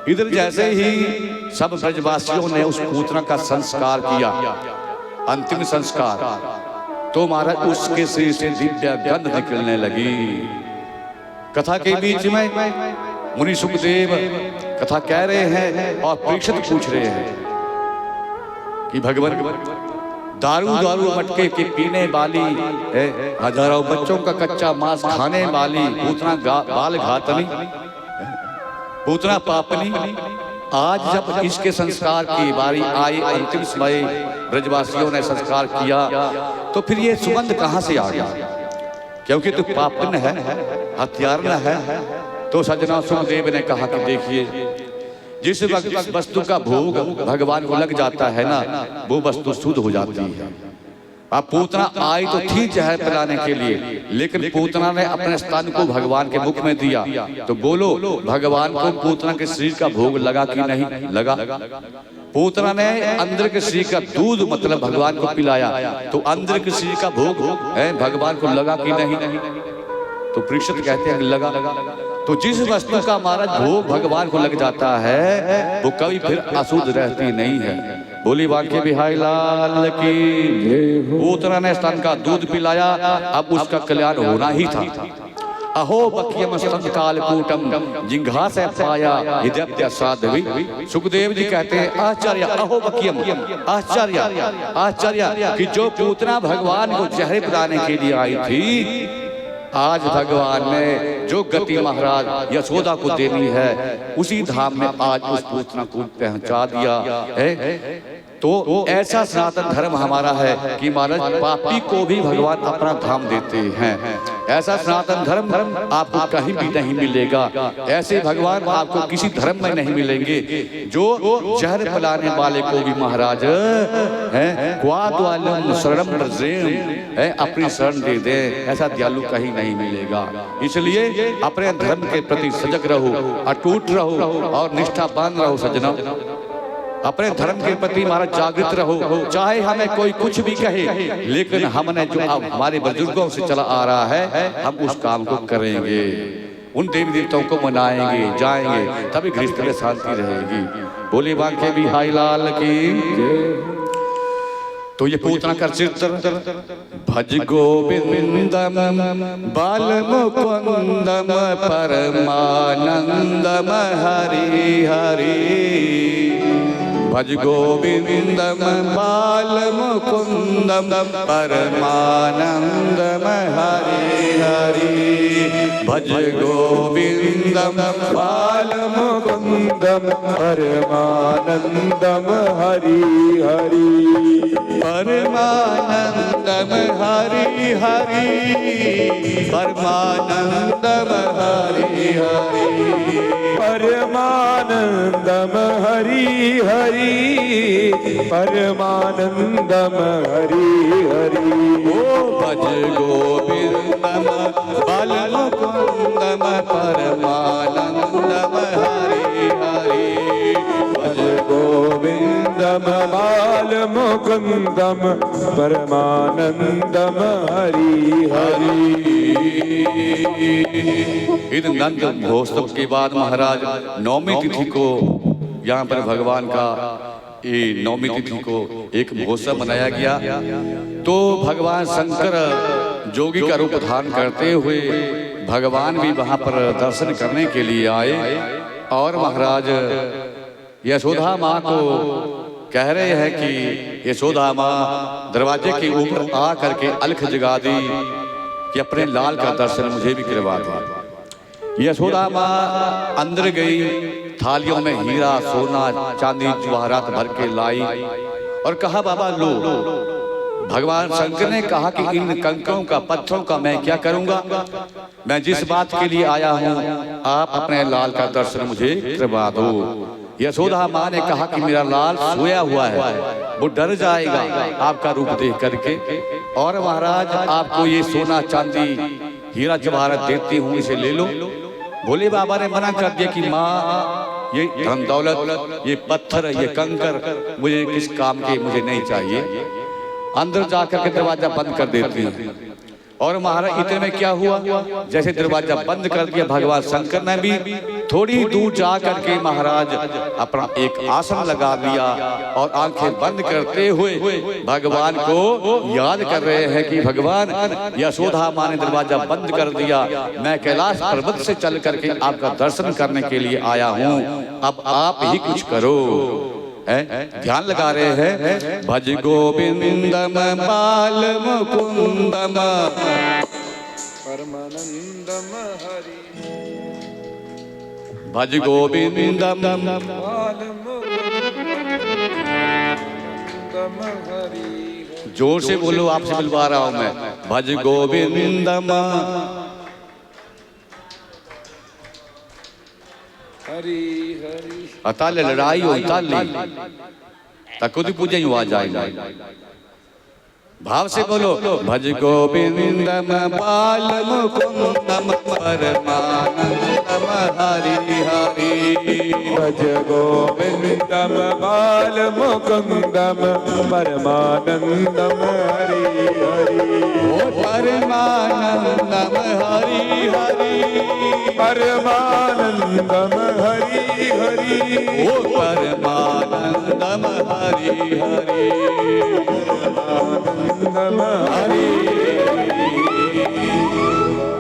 इधर जैसे ही सब ब्रजवासियों ने उस पूतना का संस्कार किया, अंतिम संस्कार, तो महाराज उसके शरीर से दिव्य गंध निकलने लगी। कथा के बीच में मुनि सुखदेव कथा कह रहे हैं और परीक्षित पूछ रहे हैं कि भगवान दारू दारू मटके के पीने वाली, हजारों बच्चों का कच्चा मांस खाने वाली पूतना बाल घातनी, पूतना पापनी, आज जब इसके संस्कार की बारी आई, अंतिम समय ब्रजवासियों ने संस्कार किया, तो फिर ये सुगंध कहाँ से आ गया? क्योंकि तो पापन है, हत्यारन है। तो सजना सुखदेव ने कहा कि देखिए, जिस वस्तु का भोग भगवान को लग जाता है ना, वो वस्तु शुद्ध हो जाती है। अब पूतना आई तो थी जहर पिलाने के लिए, लेकिन पूतना ने अपने स्तन को भगवान के मुख में दिया। तो बोलो, भगवान को पूतना के शरीर का भोग लगा कि नहीं लगा? पूतना ने अंदर के शरीर का दूध मतलब भगवान को पिलाया, तो अंदर के शरीर का भोग है भगवान को लगा कि नहीं? तो परीक्षित कहते हैं लगा। तो जिस वस्तु का महाराज भोग भगवान को लग जाता है, वो कभी फिर अशुद्ध रहती नहीं है। बोली बांके बिहारी लाल की। पूतना ने स्तन का दूध पिलाया, अब उसका कल्याण होना ही था। अहो बकियम स्तन कालकूटम जिंघा से पाया हृदय साध्वी। सुखदेव जी कहते हैं आचार्य, अहो बकियम, आचार्य आचार्य कि जो पूतना भगवान को जहर पिलाने के लिए आई थी, आज भगवान ने जो गति महाराज यशोदा को देनी है, उसी धाम में आज उस पूतना को पहुंचा दिया है। तो ऐसा सनातन धर्म हमारा है कि महाराज पापी को भी भगवान अपना धाम देते हैं। ऐसा सनातन धर्म आपको कहीं भी नहीं मिलेगा। ऐसे भगवान आपको किसी धर्म में नहीं मिलेंगे जो जहर पिलाने वाले को भी महाराज है अपनी शरण दे दे। ऐसा दयालु कहीं नहीं मिलेगा। इसलिए अपने धर्म के प्रति सजग रहो, अटूट रहो और निष्ठावान रहो सजना। अपने धर्म के प्रति हमारा जागृत रहो, चाहे हमें कोई कुछ भी कहे, लेकिन हमने जो अब हमारे बुजुर्गों से चला आ रहा है, हम उस काम को करेंगे, उन देवी देवताओं को मनाएंगे, जाएंगे, तभी गृहस्थ में शांति रहेगी। बोली बांके बिहारी लाल की। तो ये पूतना का चित्र, भज गोविंदम बाल मुकुंदम परमानंदम हरि हरि। भज गोविंदम बाल मुकुंदम परमानंदम हरि हरि। भज गोविंदम बाल मुकुंदम परमानंदम हरि हरि। परमानंदम हरि हरि, परमानंदम हरि हरि। परमानंदम हरि हरि, परमानंदम हरि हरि। ओ भज गोविंदम बाल मुकुंदम परमानंदम हरि हरि। भज गोविंदम बाल मुकुंदम परमानंदम हरि हरि। इन नंद महोत्सव के बाद महाराज नौमी तिथि को यहाँ पर भगवान का ये नौमी तिथि को एक महोत्सव मनाया गया। तो भगवान शंकर जोगी का रूप धारण करते हुए भगवान भी वहाँ पर दर्शन करने के लिए आए और महाराज यशोदा माँ को कह रहे हैं कि यशोदा माँ दरवाजे के ऊपर आ करके अलख जगा दी कि अपने लाल का दर्शन मुझे भी करवा दे। यशोदा माँ अंदर गई, थालियों में हीरा सोना चांदी जवाहरात भर के लाई और कहा बाबा लो। भगवान शंकर ने कहा कि इन कंकरों का पत्थरों का मैं क्या करूंगा, मैं जिस बात के लिए आया हूँ आप अपने लाल का दर्शन मुझे करवा दो। यशोदा माँ ने कहा कि मेरा लाल सोया हुआ है, वो डर जाएगा आपका रूप देख करके, और महाराज आपको ये सोना चांदी हीरा जवाहरात देती हूँ, इसे ले लो। भोले बाबा ने मना कर दिया कि माँ ये धन दौलत, ये पत्थर, ये कंकर मुझे किस काम के मुझे नहीं चाहिए। अंदर जाकर के दरवाजा बंद कर देती है। और महाराज इतने में क्या हुआ, जैसे दरवाजा बंद कर दिया भगवान शंकर ने भी थोड़ी दूर जा करके महाराज अपना एक आसन लगा दिया और आंखें बंद करते हुए भगवान को याद कर रहे हैं कि भगवान, यशोदा माँ ने दरवाजा बंद कर दिया, मैं कैलाश पर्वत से चल करके आपका दर्शन करने के लिए आया हूँ, अब आप ही कुछ करो। ध्यान लगा रहे हैं। भज गोविंदम बाल मुकुंदम परमानंदम हरि, भज गोविंदम बाल मुकुंदम हरि। जोर से बोलो, आपसे बुलवा रहा हूं मैं। भज गोविंदम हरि हरि। अताले लड़ाई हो ताली तकुदी पूजा ही आ जाएगा। भाव से बोलो, भज गोविंदम बाल मुकुंदम परमानंदम हरि हरि। भज गोविंदम बाल मुकुंदम परमानंदम हरि हरि। ओ परमानंदम हरि हरि, परमानंदम हरि हरि। ओ परमानंदम हरि हरि, परमानंदम हरि।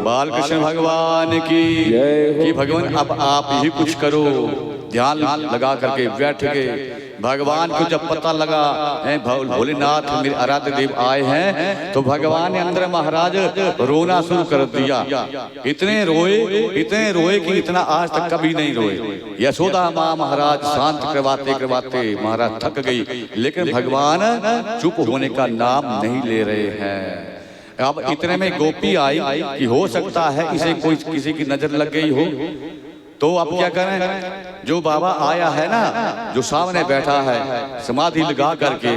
बाल कृष्ण भगवान की कि भगवान अब आप ही कुछ करो। ध्यान लगा करके बैठ गए। भगवान को जब पता लगा है भोलेनाथ मेरे आराध्य देव आए हैं, तो भगवान ने अंदर महाराज रोना शुरू कर दिया। इतने रोए कि इतना आज तक कभी नहीं रोए। यशोदा माँ महाराज शांत करवाते करवाते महाराज थक गई, लेकिन भगवान चुप होने का नाम नहीं ले रहे हैं। अब इतने में गोपी आई कि हो सकता है इसे कोई किसी की नजर लग गई हो, तो अब क्या करें। जो बाबा आया है ना, जो सामने बैठा है समाधि लगा करके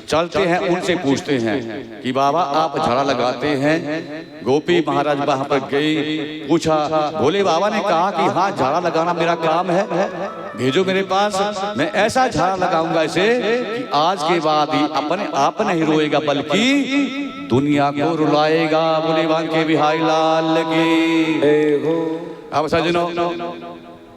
चलते हैं, उनसे पूछते हैं कि बाबा आप झाड़ा लगाते हैं। गोपी महाराज वहां पर गई, पूछा। भोले बाबा ने कहा कि हाँ झाड़ा लगाना मेरा काम है, भेजो मेरे पास, मैं ऐसा झाड़ा लगाऊंगा इसे कि आज के बाद ही अपने आप नहीं रोएगा बल्कि दुनिया को रुलाएगा। बोले बांके बिहारी लाल की। अब सजनों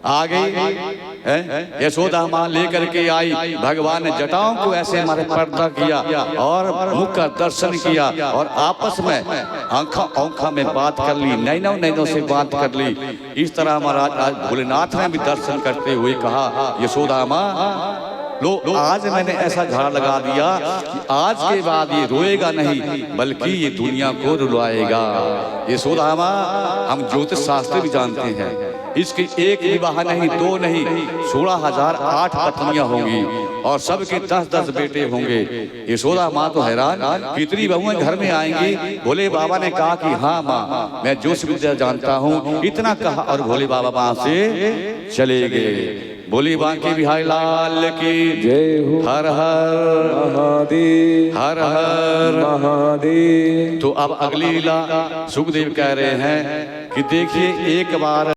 आ गई यशोदा माँ लेकर के आई। भगवान ने जटाओं को ऐसे हमारे पर्दा किया और मुख का दर्शन किया और आपस में आंखा में बात कर ली, नैनों से बात कर ली। इस तरह महाराज आज भोलेनाथ ने भी दर्शन करते हुए कहा, यशोदा माँ लो आज मैंने ऐसा झाड़ा लगा दिया कि आज के बाद ये रोएगा नहीं बल्कि ये दुनिया को रुलाएगा। यशोदा माँ हम ज्योतिष शास्त्र भी जानते हैं, इसके एक विवाह नहीं, दो नहीं, 16,008 पत्नियां होंगी और सबके 10-10 बेटे होंगे। यशोदा माँ तो हैरान, कितनी बहुएं घर में आएंगी। भोले बाबा ने कहा कि हाँ माँ मैं ज्योतिष विद्या जानता हूँ। इतना कहा और भोले बाबा वहां से चले गए। बोली बांके बिहारी लाल की जय हो। हर हर महादेव, हर हर महादेव। तो अब अगली लीला सुखदेव कह रहे हैं कि देखिए एक बार